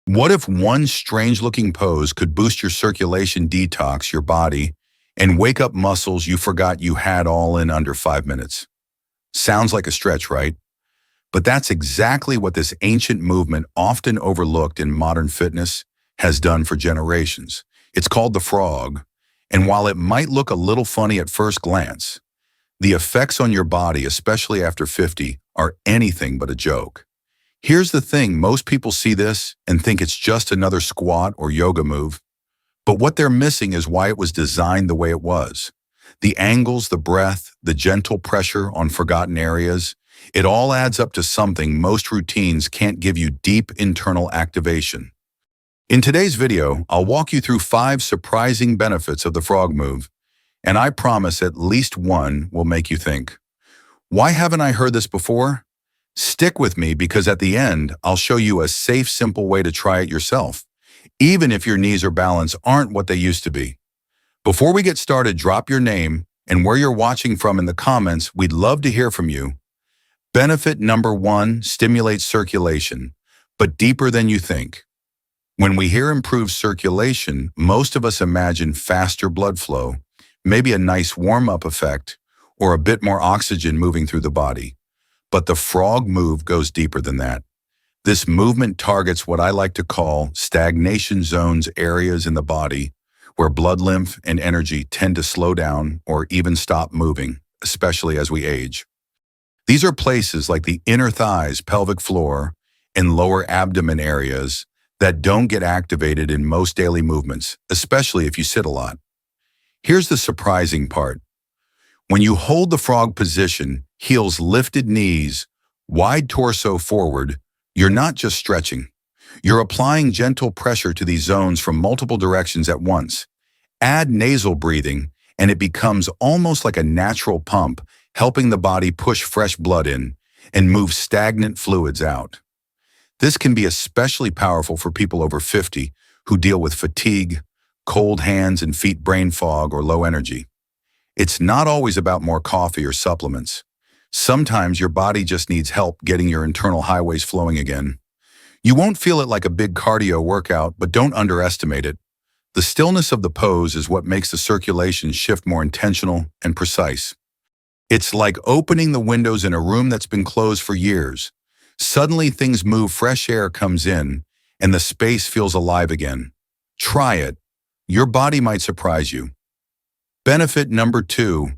What if one strange-looking pose could boost your circulation, detox your body, and wake up muscles you forgot you had all in under 5 minutes? Sounds like a stretch, right? But that's exactly what this ancient movement, often overlooked in modern fitness, has done for generations. It's called the frog, and while it might look a little funny at first glance, the effects on your body, especially after 50, are anything but a joke. Here's the thing, most people see this and think it's just another squat or yoga move, but what they're missing is why it was designed the way it was. The angles, the breath, the gentle pressure on forgotten areas, it all adds up to something most routines can't give you: deep internal activation. In today's video, I'll walk you through 5 surprising benefits of the frog move, and I promise at least one will make you think, why haven't I heard this before? Stick with me because at the end, I'll show you a safe, simple way to try it yourself, even if your knees or balance aren't what they used to be. Before we get started, drop your name and where you're watching from in the comments. We'd love to hear from you. Benefit number 1, stimulates circulation, but deeper than you think. When we hear improved circulation, most of us imagine faster blood flow, maybe a nice warm-up effect, or a bit more oxygen moving through the body. But the frog move goes deeper than that. This movement targets what I like to call stagnation zones, areas in the body where blood, lymph, and energy tend to slow down or even stop moving, especially as we age. These are places like the inner thighs, pelvic floor, and lower abdomen areas that don't get activated in most daily movements, especially if you sit a lot. Here's the surprising part. When you hold the frog position, heels lifted, knees, wide torso forward, you're not just stretching. You're applying gentle pressure to these zones from multiple directions at once. Add nasal breathing, and it becomes almost like a natural pump, helping the body push fresh blood in and move stagnant fluids out. This can be especially powerful for people over 50 who deal with fatigue, cold hands and feet, brain fog, or low energy. It's not always about more coffee or supplements. Sometimes your body just needs help getting your internal highways flowing again. You won't feel it like a big cardio workout, but don't underestimate it. The stillness of the pose is what makes the circulation shift more intentional and precise. It's like opening the windows in a room that's been closed for years. Suddenly things move, fresh air comes in, and the space feels alive again. Try it. Your body might surprise you. Benefit number 2,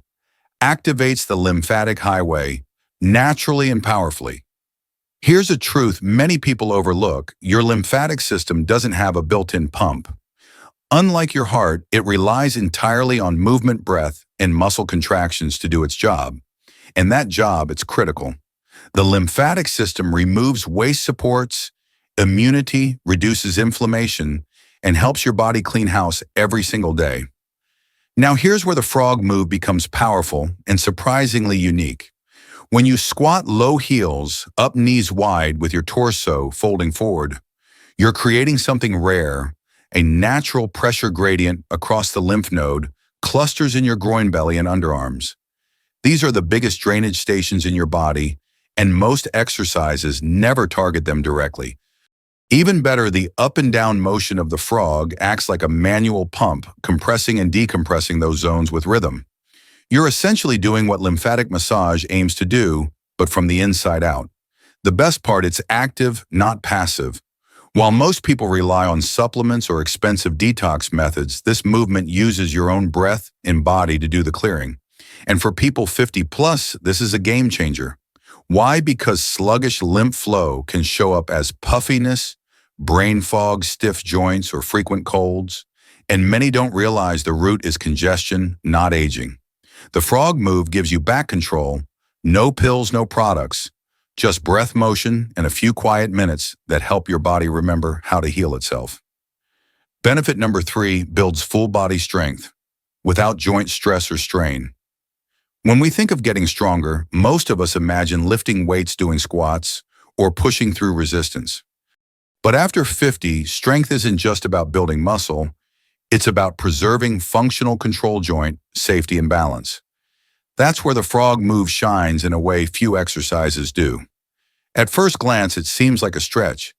activates the lymphatic highway naturally and powerfully. Here's a truth many people overlook. Your lymphatic system doesn't have a built-in pump. Unlike your heart, it relies entirely on movement, breath, and muscle contractions to do its job. And that job, it's critical. The lymphatic system removes waste, supports immunity, reduces inflammation, and helps your body clean house every single day. Now here's where the frog move becomes powerful and surprisingly unique. When you squat low heels, up knees wide with your torso folding forward, you're creating something rare, a natural pressure gradient across the lymph node, clusters in your groin, belly, and underarms. These are the biggest drainage stations in your body, and most exercises never target them directly. Even better, the up and down motion of the frog acts like a manual pump, compressing and decompressing those zones with rhythm. You're essentially doing what lymphatic massage aims to do, but from the inside out. The best part, it's active, not passive. While most people rely on supplements or expensive detox methods, this movement uses your own breath and body to do the clearing. And for people 50 plus, this is a game changer. Why? Because sluggish lymph flow can show up as puffiness, brain fog, stiff joints, or frequent colds, and many don't realize the root is congestion, not aging. The frog move gives you back control, no pills, no products, just breath, motion, and a few quiet minutes that help your body remember how to heal itself. Benefit number 3, builds full body strength without joint stress or strain. When we think of getting stronger, most of us imagine lifting weights, doing squats, or pushing through resistance. But after 50, strength isn't just about building muscle, it's about preserving functional control joint, safety, and balance. That's where the frog move shines in a way few exercises do. At first glance, it seems like a stretch,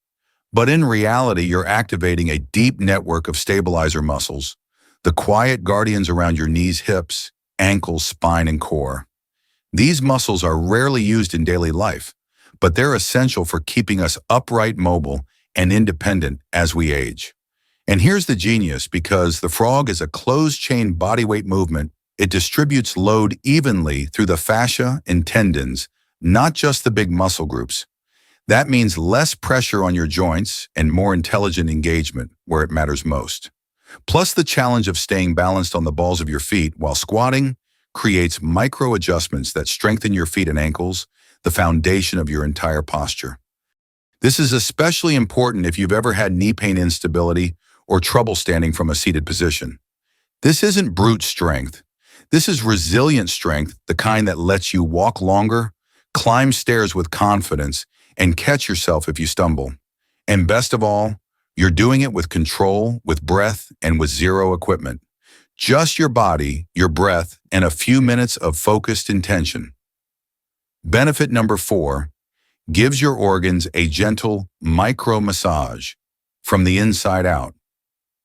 But in reality, you're activating a deep network of stabilizer muscles, the quiet guardians around your knees, hips, ankles, spine, and core. These muscles are rarely used in daily life, but they're essential for keeping us upright, mobile, and independent as we age. And here's the genius: because the frog is a closed-chain bodyweight movement, it distributes load evenly through the fascia and tendons, not just the big muscle groups. That means less pressure on your joints and more intelligent engagement where it matters most. Plus, the challenge of staying balanced on the balls of your feet while squatting creates micro adjustments that strengthen your feet and ankles, the foundation of your entire posture. This is especially important if you've ever had knee pain, instability, or trouble standing from a seated position. This isn't brute strength. This is resilient strength, the kind that lets you walk longer, climb stairs with confidence, and catch yourself if you stumble. And best of all, you're doing it with control, with breath, and with zero equipment. Just your body, your breath, and a few minutes of focused intention. Benefit number 4, gives your organs a gentle micro massage from the inside out.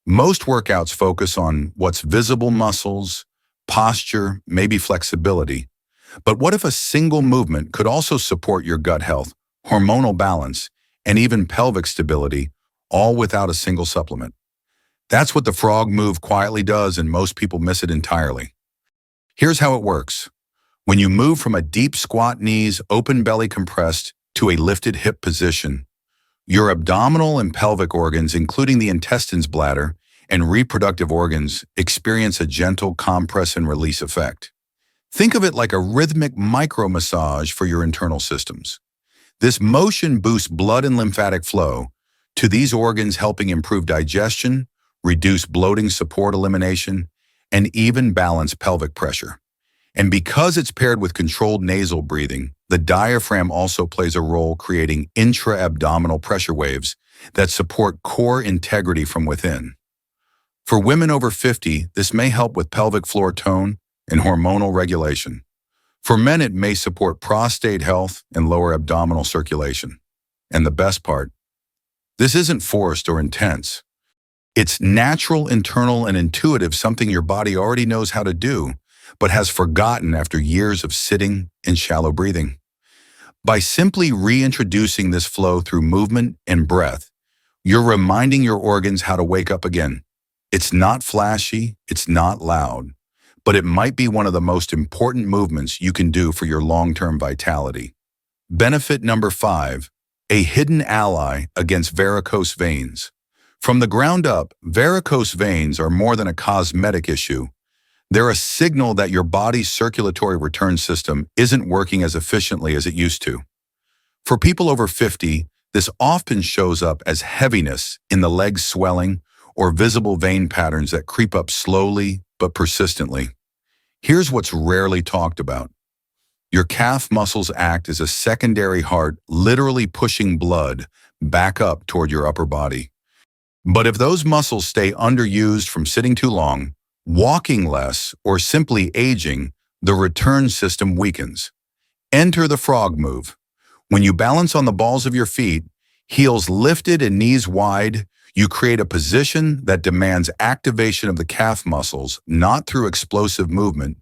Most workouts focus on what's visible: muscles, posture, maybe flexibility. But what if a single movement could also support your gut health, hormonal balance, and even pelvic stability, all without a single supplement? That's what the frog move quietly does, and most people miss it entirely. Here's how it works. When you move from a deep squat, knees, open belly compressed, to a lifted hip position, your abdominal and pelvic organs, including the intestines, bladder, and reproductive organs, experience a gentle compress and release effect. Think of it like a rhythmic micro massage for your internal systems. This motion boosts blood and lymphatic flow to these organs, helping improve digestion, reduce bloating, support elimination, and even balance pelvic pressure. And because it's paired with controlled nasal breathing, the diaphragm also plays a role, creating intra-abdominal pressure waves that support core integrity from within. For women over 50, this may help with pelvic floor tone and hormonal regulation. For men, it may support prostate health and lower abdominal circulation. And the best part, this isn't forced or intense. It's natural, internal, and intuitive, something your body already knows how to do, but has forgotten after years of sitting and shallow breathing. By simply reintroducing this flow through movement and breath, you're reminding your organs how to wake up again. It's not flashy, it's not loud, but it might be one of the most important movements you can do for your long-term vitality. Benefit number 5, a hidden ally against varicose veins. From the ground up, varicose veins are more than a cosmetic issue. They're a signal that your body's circulatory return system isn't working as efficiently as it used to. For people over 50, this often shows up as heaviness in the legs, swelling, or visible vein patterns that creep up slowly but persistently. Here's what's rarely talked about. Your calf muscles act as a secondary heart, literally pushing blood back up toward your upper body. But if those muscles stay underused from sitting too long, walking less, or simply aging, the return system weakens. Enter the frog move. When you balance on the balls of your feet, heels lifted and knees wide, you create a position that demands activation of the calf muscles, not through explosive movement,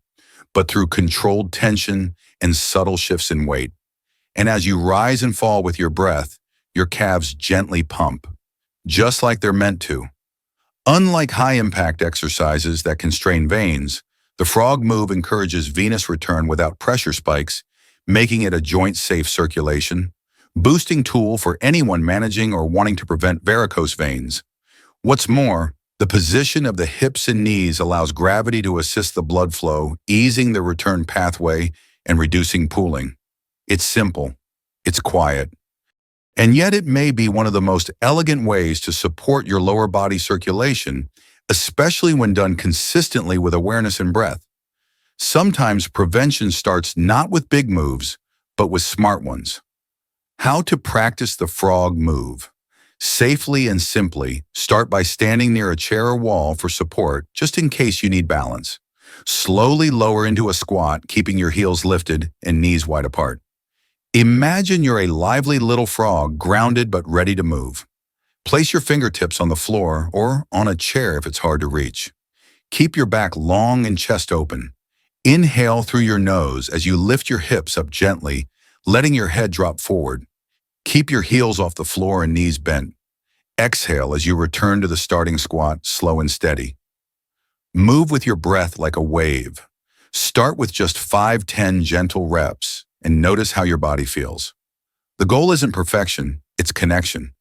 but through controlled tension and subtle shifts in weight. And as you rise and fall with your breath, your calves gently pump, just like they're meant to. Unlike high-impact exercises that constrain veins, the frog move encourages venous return without pressure spikes, making it a joint-safe circulation, boosting tool for anyone managing or wanting to prevent varicose veins. What's more, the position of the hips and knees allows gravity to assist the blood flow, easing the return pathway and reducing pooling. It's simple, it's quiet, and yet it may be one of the most elegant ways to support your lower body circulation, especially when done consistently with awareness and breath. Sometimes prevention starts not with big moves, but with smart ones. How to practice the frog move. Safely and simply, start by standing near a chair or wall for support, just in case you need balance. Slowly lower into a squat, keeping your heels lifted and knees wide apart. Imagine you're a lively little frog, grounded but ready to move. Place your fingertips on the floor or on a chair if it's hard to reach. Keep your back long and chest open. Inhale through your nose as you lift your hips up gently, letting your head drop forward. Keep your heels off the floor and knees bent. Exhale as you return to the starting squat, slow and steady. Move with your breath like a wave. Start with just 5-10 gentle reps and notice how your body feels. The goal isn't perfection, it's connection.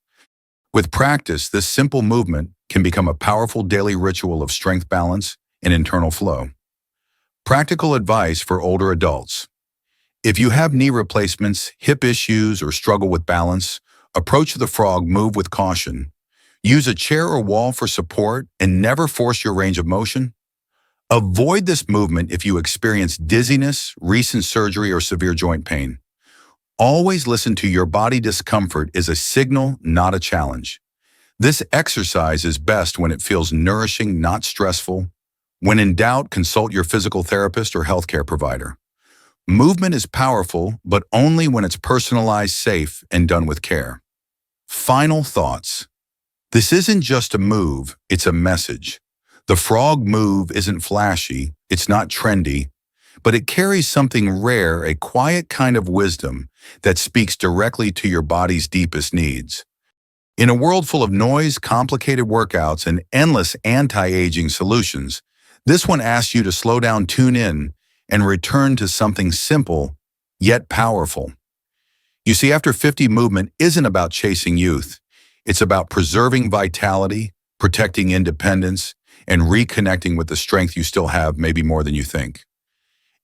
With practice, this simple movement can become a powerful daily ritual of strength balance and internal flow. Practical advice for older adults. If you have knee replacements, hip issues, or struggle with balance, approach the frog move with caution. Use a chair or wall for support and never force your range of motion. Avoid this movement if you experience dizziness, recent surgery, or severe joint pain. Always listen to your body discomfort as a signal, not a challenge. This exercise is best when it feels nourishing, not stressful. When in doubt, consult your physical therapist or healthcare provider. Movement is powerful, but only when it's personalized, safe, and done with care. Final thoughts. This isn't just a move, it's a message. The frog move isn't flashy, it's not trendy, but it carries something rare, a quiet kind of wisdom that speaks directly to your body's deepest needs. In a world full of noise, complicated workouts, and endless anti-aging solutions, this one asks you to slow down, tune in, and return to something simple, yet powerful. You see, After 50 movement isn't about chasing youth. It's about preserving vitality, protecting independence, and reconnecting with the strength you still have, maybe more than you think.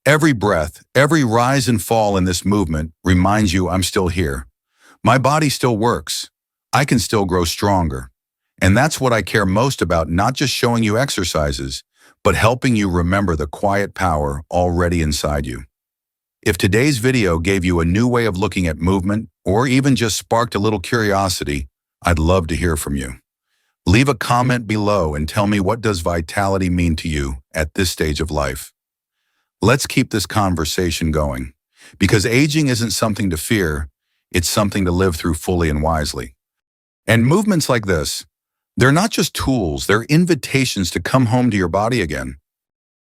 Every breath, every rise and fall in this movement reminds you I'm still here. My body still works. I can still grow stronger. And that's what I care most about, not just showing you exercises, but helping you remember the quiet power already inside you. If today's video gave you a new way of looking at movement, or even just sparked a little curiosity, I'd love to hear from you. Leave a comment below and tell me, what does vitality mean to you at this stage of life? Let's keep this conversation going, because aging isn't something to fear, it's something to live through fully and wisely. And movements like this, they're not just tools, they're invitations to come home to your body again.